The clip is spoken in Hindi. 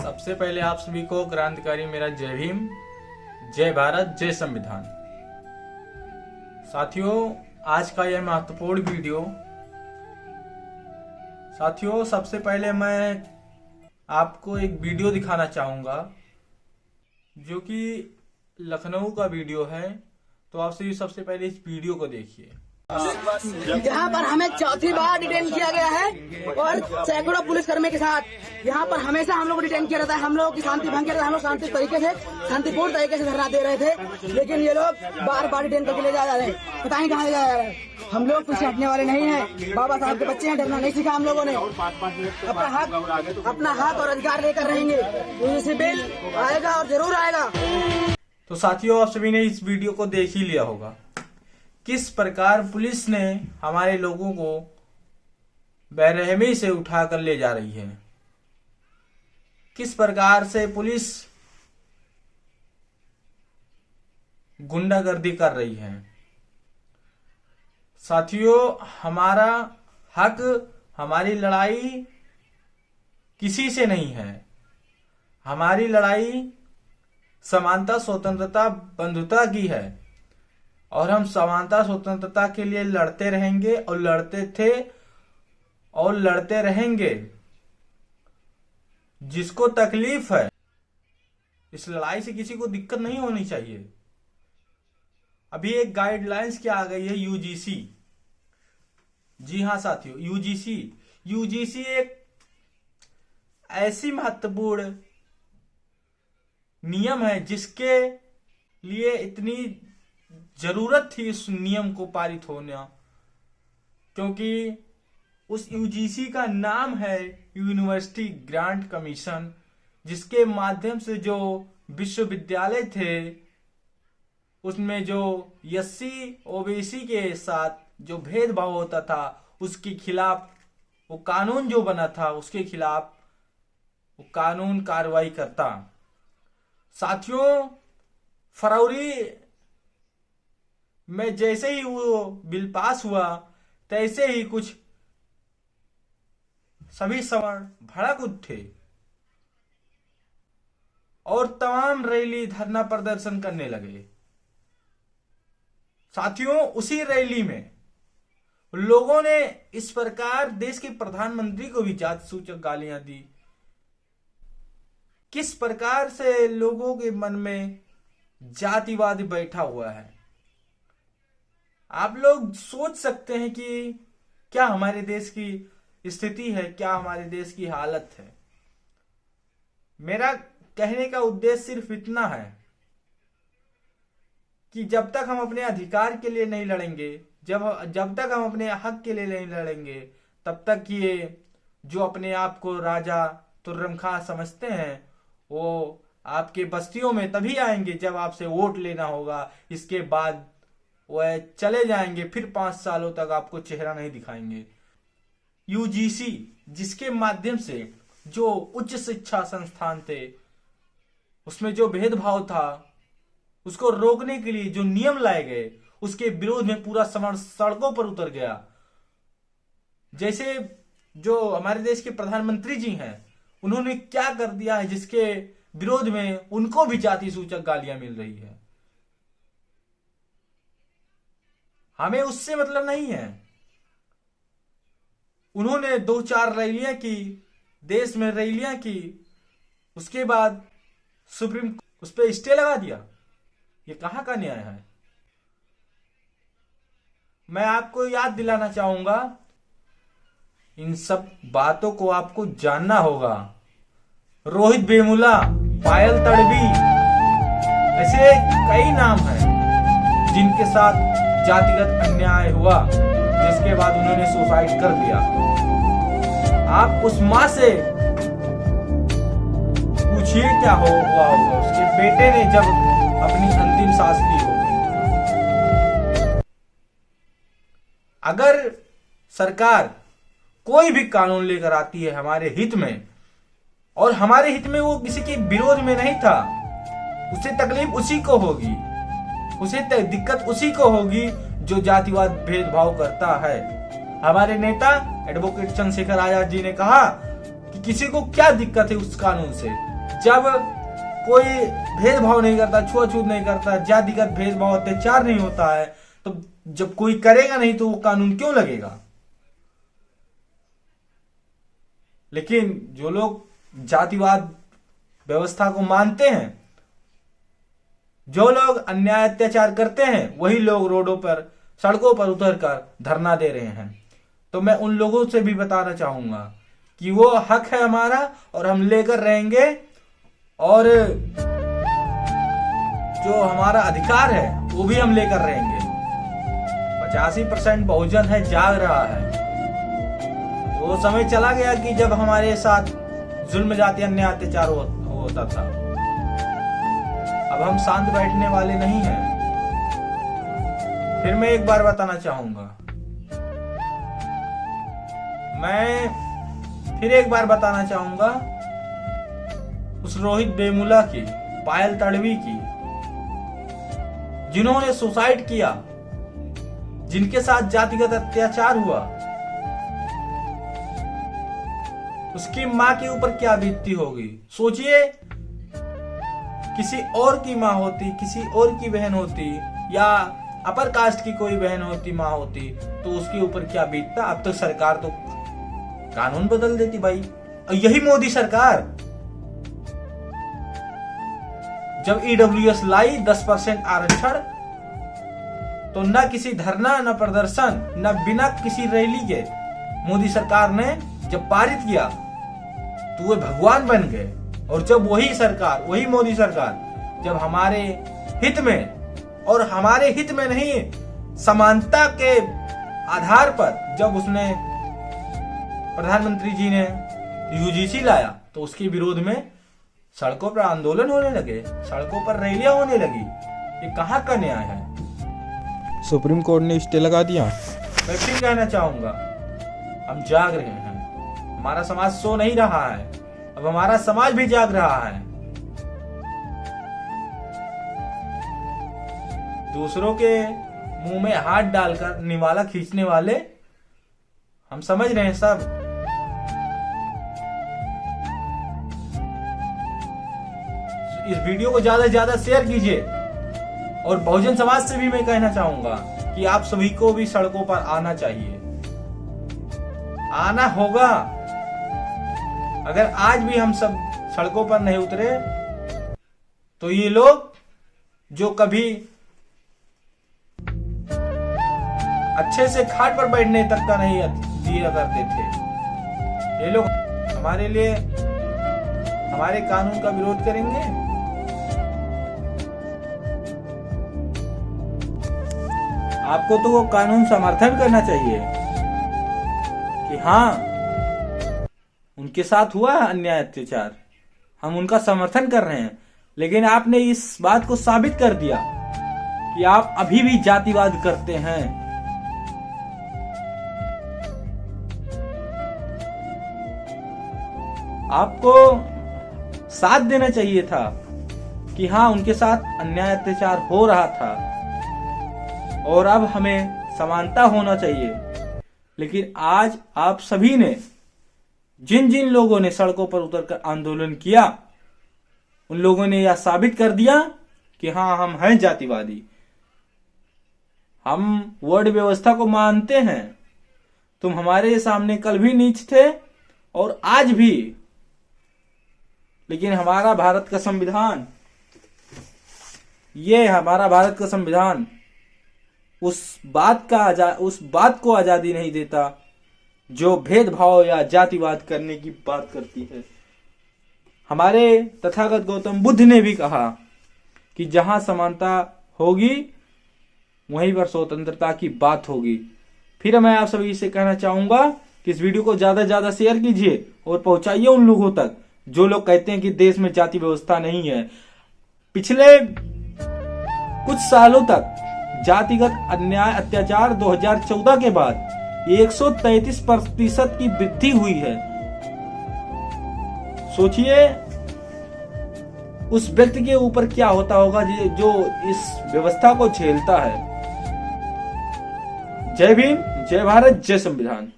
सबसे पहले आप सभी को क्रांतिकारी मेरा जय भीम, जय भारत, जय संविधान। साथियों, आज का यह महत्वपूर्ण वीडियो, साथियों सबसे पहले मैं आपको एक वीडियो दिखाना चाहूँगा जो कि लखनऊ का वीडियो है। तो आप सभी सबसे पहले इस वीडियो को देखिए। यहाँ पर हमें चौथी बार डिटेन किया गया है और सैकड़ों पुलिसकर्मी के साथ यहाँ पर हमेशा हम लोग को डिटेन किया रहता है। हम लोगों की शांति भंग किया रहता है। हम लोग शांतिपूर्ण तरीके से धरना दे रहे थे, लेकिन ये लोग बार बार डिटेन करके ले जा रहे हैं। पता नहीं कहाँ ले जा रहे हैं। हम लोग पीछे हटने वाले नहीं हैं। बाबा साहब के बच्चे हैं, डरना नहीं सीखा हम लोगों ने। अपना हक और अधिकार लेकर रहेंगे। यूजीसी बिल आएगा और जरूर आएगा। तो साथियों, आप सभी ने इस वीडियो को देख ही लिया होगा किस प्रकार पुलिस ने हमारे लोगों को बेरहमी से उठाकर ले जा रही है, किस प्रकार से पुलिस गुंडागर्दी कर रही है। साथियों, हमारा हक, हमारी लड़ाई किसी से नहीं है। हमारी लड़ाई समानता, स्वतंत्रता, बंधुता की है और हम समानता स्वतंत्रता के लिए लड़ते रहेंगे और लड़ते थे और लड़ते रहेंगे। जिसको तकलीफ है, इस लड़ाई से किसी को दिक्कत नहीं होनी चाहिए। अभी एक गाइडलाइंस क्या आ गई है, यूजीसी। जी हां साथियों, यूजीसी एक ऐसी महत्वपूर्ण नियम है जिसके लिए इतनी जरूरत थी इस नियम को पारित होना, क्योंकि उस यूजीसी का नाम है यूनिवर्सिटी ग्रांट कमीशन, जिसके माध्यम से जो विश्वविद्यालय थे उसमें जो एससी ओबीसी के साथ जो भेदभाव होता था उसके खिलाफ वो कानून जो बना था, उसके खिलाफ वो कानून कार्रवाई करता। साथियों, फरवरी में जैसे ही वो बिल पास हुआ तैसे ही कुछ सभी सवर्ण भड़क उठे और तमाम रैली, धरना प्रदर्शन करने लगे। साथियों, उसी रैली में लोगों ने इस प्रकार देश के प्रधानमंत्री को भी जाति सूचक गालियां दी। किस प्रकार से लोगों के मन में जातिवाद बैठा हुआ है। आप लोग सोच सकते हैं कि क्या हमारे देश की स्थिति है, क्या हमारे देश की हालत है। मेरा कहने का उद्देश्य सिर्फ इतना है कि जब तक हम अपने अधिकार के लिए नहीं लड़ेंगे, जब तक हम अपने हक के लिए नहीं लड़ेंगे, तब तक ये जो अपने आप को राजा तुर्रम खां समझते हैं वो आपके बस्तियों में तभी आएंगे जब आपसे वोट लेना होगा। इसके बाद वह चले जाएंगे, फिर 5 सालों तक आपको चेहरा नहीं दिखाएंगे। यूजीसी, जिसके माध्यम से जो उच्च शिक्षा संस्थान थे उसमें जो भेदभाव था उसको रोकने के लिए जो नियम लाए गए, उसके विरोध में पूरा समाज सड़कों पर उतर गया। जैसे जो हमारे देश के प्रधानमंत्री जी हैं, उन्होंने क्या कर दिया है जिसके विरोध में उनको भी जाति सूचक गालियां मिल रही है। हमें उससे मतलब नहीं है। उन्होंने 2-4 रैलियां की, देश में रैलियां की, उसके बाद सुप्रीम उस पर स्टे लगा दिया। ये कहां का न्याय है। मैं आपको याद दिलाना चाहूंगा, इन सब बातों को आपको जानना होगा। रोहित वेमुला, पायल तड़वी, ऐसे कई नाम हैं जिनके साथ जातिगत अन्याय हुआ, जिसके बाद उन्होंने सुसाइड कर दिया। आप उस मां से पूछिए क्या हुआ होगा उसके बेटे ने जब अपनी अंतिम सांस ली होगी। अगर सरकार कोई भी कानून लेकर आती है हमारे हित में, और हमारे हित में वो किसी के विरोध में नहीं था, उसे तकलीफ उसी को होगी, उसे दिक्कत उसी को होगी जो जातिवाद भेदभाव करता है। हमारे नेता एडवोकेट चंद्रशेखर आजाद जी ने कहा कि किसी को क्या दिक्कत है उस कानून से, जब कोई भेदभाव नहीं करता, छुआछूत नहीं करता, जातिगत भेदभाव अत्याचार नहीं होता है, तो जब कोई करेगा नहीं तो वो कानून क्यों लगेगा। लेकिन जो लोग जातिवाद व्यवस्था को मानते हैं, जो लोग अन्याय अत्याचार करते हैं, वही लोग रोडों पर, सड़कों पर उतरकर धरना दे रहे हैं। तो मैं उन लोगों से भी बताना चाहूंगा कि वो हक है हमारा और हम लेकर रहेंगे, और जो हमारा अधिकार है वो भी हम लेकर रहेंगे। 85% बहुजन है, जाग रहा है। वो समय चला गया कि जब हमारे साथ जुल्म जाति अन्याय अत्याचार होता था। अब हम शांत बैठने वाले नहीं हैं। फिर मैं एक बार बताना चाहूंगा, मैं फिर एक बार बताना चाहूंगा उस रोहित बेमुला की, पायल तड़वी की, जिन्होंने सुसाइड किया, जिनके साथ जातिगत अत्याचार हुआ, उसकी मां के ऊपर क्या बीतती होगी। सोचिए, किसी और की मां होती, किसी और की बहन होती, या अपर कास्ट की कोई बहन होती, मां होती, तो उसके ऊपर क्या बीतता। अब तो सरकार तो कानून बदल देती भाई। और यही मोदी सरकार जब EWS लाई 10% आरक्षण, तो न किसी धरना, न प्रदर्शन, न बिना किसी रैली के मोदी सरकार ने जब पारित किया तो वे भगवान बन गए। और जब वही सरकार, वही मोदी सरकार जब हमारे हित में, और हमारे हित में नहीं, समानता के आधार पर जब उसने, प्रधानमंत्री जी ने UGC लाया, तो उसके विरोध में सड़कों पर आंदोलन होने लगे, सड़कों पर रैलियां होने लगी। ये कहां का न्याय है। सुप्रीम कोर्ट ने स्टे लगा दिया। मैं फिर कहना चाहूंगा, हम जाग रहे हैं। हमारा समाज सो नहीं रहा है, अब हमारा समाज भी जाग रहा है। दूसरों के मुंह में हाथ डालकर निवाला खींचने वाले हम समझ रहे हैं सब। इस वीडियो को ज्यादा से ज्यादा शेयर कीजिए। और बहुजन समाज से भी मैं कहना चाहूंगा कि आप सभी को भी सड़कों पर आना चाहिए, आना होगा। अगर आज भी हम सब सड़कों पर नहीं उतरे तो ये लोग जो कभी अच्छे से खाट पर बैठने तक का नहीं दिया करते थे, ये लोग हमारे लिए, हमारे कानून का विरोध करेंगे। आपको तो वो कानून समर्थन करना चाहिए कि हाँ, उनके साथ हुआ है अन्याय अत्याचार, हम उनका समर्थन कर रहे हैं। लेकिन आपने इस बात को साबित कर दिया कि आप अभी भी जातिवाद करते हैं। आपको साथ देना चाहिए था कि हाँ, उनके साथ अन्याय अत्याचार हो रहा था और अब हमें समानता होना चाहिए। लेकिन आज आप सभी ने, जिन जिन लोगों ने सड़कों पर उतरकर आंदोलन किया, उन लोगों ने यह साबित कर दिया कि हाँ, हम हैं जातिवादी, हम वर्ड व्यवस्था को मानते हैं। तुम हमारे सामने कल भी नीच थे और आज भी, लेकिन हमारा भारत का संविधान, ये हमारा भारत का संविधान उस बात को आजादी नहीं देता जो भेदभाव या जातिवाद करने की बात करती है। हमारे तथागत गौतम बुद्ध ने भी कहा कि जहां समानता होगी वहीं पर स्वतंत्रता की बात होगी। फिर मैं आप सभी से कहना चाहूंगा कि इस वीडियो को ज्यादा से ज्यादा शेयर कीजिए और पहुंचाइए उन लोगों तक जो लोग कहते हैं कि देश में जाति व्यवस्था नहीं है। पिछले कुछ सालों तक जातिगत अन्याय अत्याचार 2014 के बाद 133% की वृद्धि हुई है। सोचिए उस व्यक्ति के ऊपर क्या होता होगा जो इस व्यवस्था को झेलता है। जय भीम, जय भारत, जय संविधान।